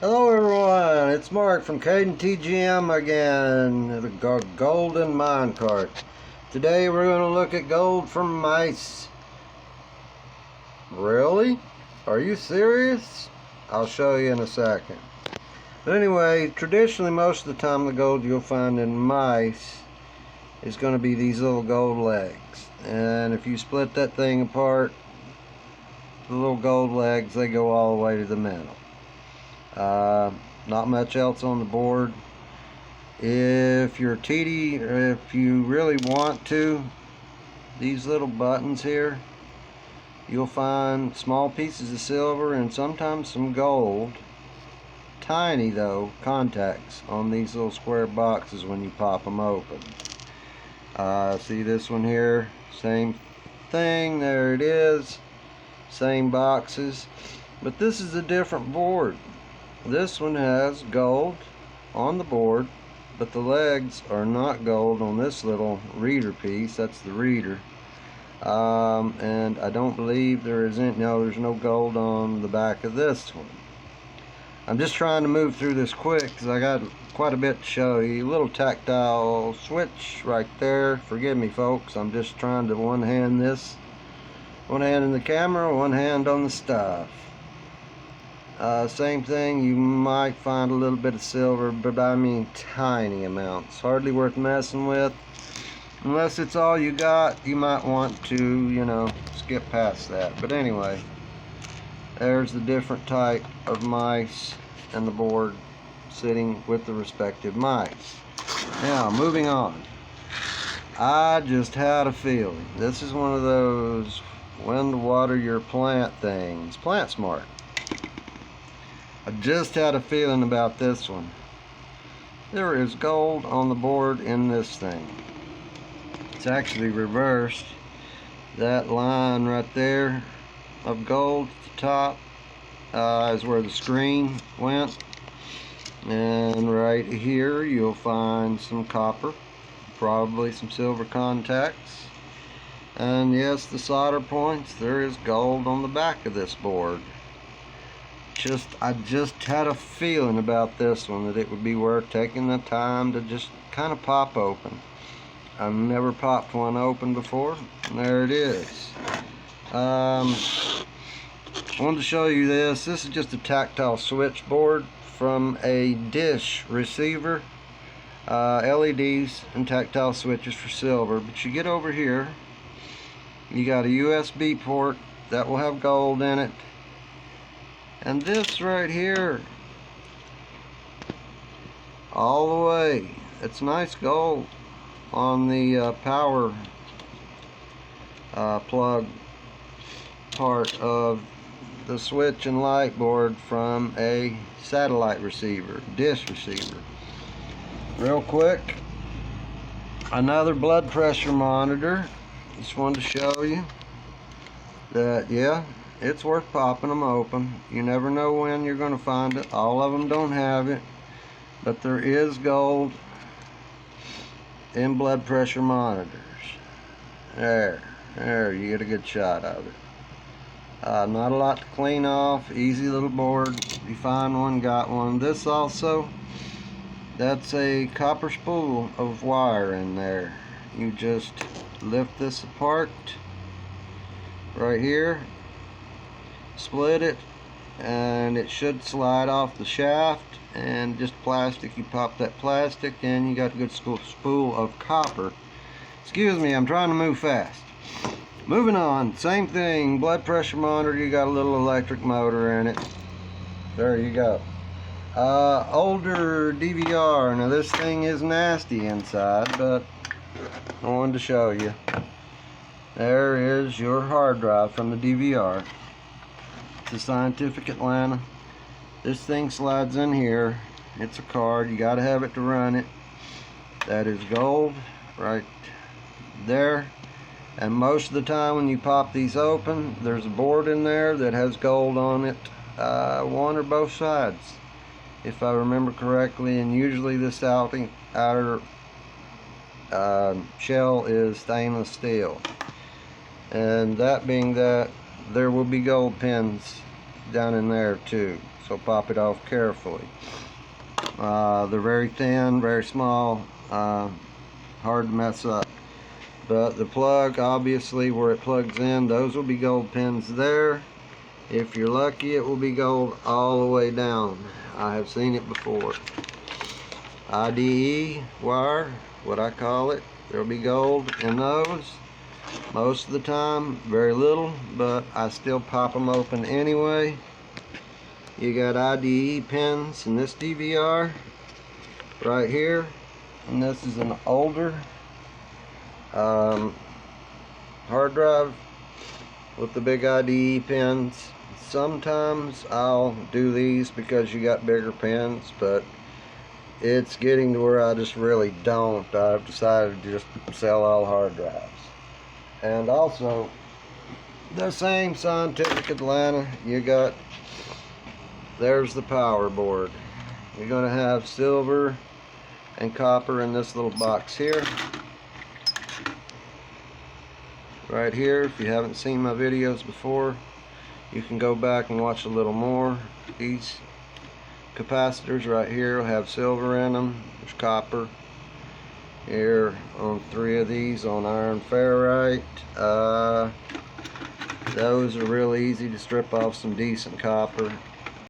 Hello everyone, it's Mark from TGM again, the golden minecart. Today we're going to look at gold from mice. Really? Are you serious? I'll show you in a second. But anyway, traditionally most of the time the gold you'll find in mice is going to be these little gold legs. And if you split that thing apart, the little gold legs, they go all the way to the middle. Not much else on the board. If you're TD, or if you really want to, these little buttons here, you'll find small pieces of silver and sometimes some gold, tiny though, contacts on these little square boxes when you pop them open. See this one here, same thing, there it is, same boxes, but this is a different board. This one has gold on the board, but the legs are not gold on this little reader piece. That's the reader. And I don't believe there's no gold on the back of this one. I'm just trying to move through this quick because I got quite a bit to show you. A little tactile switch right there. Forgive me folks, I'm just trying to one hand in the camera, one hand on the stuff. Same thing, you might find a little bit of silver, but I mean tiny amounts. Hardly worth messing with. Unless it's all you got, you might want to, skip past that. But anyway, there's the different type of mice and the board sitting with the respective mice. Now, moving on. I just had a feeling. This is one of those when to water your plant things. Plant Smart. I just had a feeling about this one. There is gold on the board in this thing. It's actually reversed. That line right there of gold at the top is where the screen went. And right here you'll find some copper, probably some silver contacts. And yes, the solder points, there is gold on the back of this board. I just had a feeling about this one that it would be worth taking the time to just kind of pop open. I've never popped one open before, and there it is. I wanted to show you this. This is just a tactile switchboard from a dish receiver. LEDs and tactile switches for silver. But you get over here, you got a USB port that will have gold in it. And this right here, all the way, it's nice gold on the power plug part of the switch and light board from a satellite receiver, dish receiver. Real quick, another blood pressure monitor. Just wanted to show you that, yeah, it's worth popping them open. You never know when you're going to find it. All of them don't have it, but there is gold in blood pressure monitors. There, you get a good shot of it. Not a lot to clean off. Easy little board. If you find one, got one. This also, that's a copper spool of wire in there. You just lift this apart right here, split it, and it should slide off the shaft. And just plastic, you pop that plastic and you got a good spool of copper. Excuse me, I'm trying to move fast. Moving on, same thing, blood pressure monitor. You got a little electric motor in it. There you go. Older DVR. Now this thing is nasty inside, but I wanted to show you. There is your hard drive from the DVR. It's a Scientific Atlanta. This thing slides in here. It's a card. You got to have it to run it. That is gold right there. And most of the time when you pop these open, there's a board in there that has gold on it, one or both sides, if I remember correctly. And usually this outer shell is stainless steel. And that being that, there will be gold pins down in there too, so pop it off carefully. They're very thin, very small, hard to mess up. But the plug, obviously where it plugs in, those will be gold pins there. If you're lucky, it will be gold all the way down. I have seen it before. IDE wire, what I call it, there'll be gold in those. Most of the time, very little, but I still pop them open anyway. You got IDE pins in this DVR right here, and this is an older hard drive with the big IDE pins. Sometimes I'll do these because you got bigger pins, but it's getting to where I just really don't. I've decided to just sell all hard drives. And also, the same Scientific Atlanta, you got, there's the power board. You're going to have silver and copper in this little box here. Right here, if you haven't seen my videos before, you can go back and watch a little more. These capacitors right here will have silver in them. There's copper here on 3 of these on iron ferrite. Those are real easy to strip off some decent copper.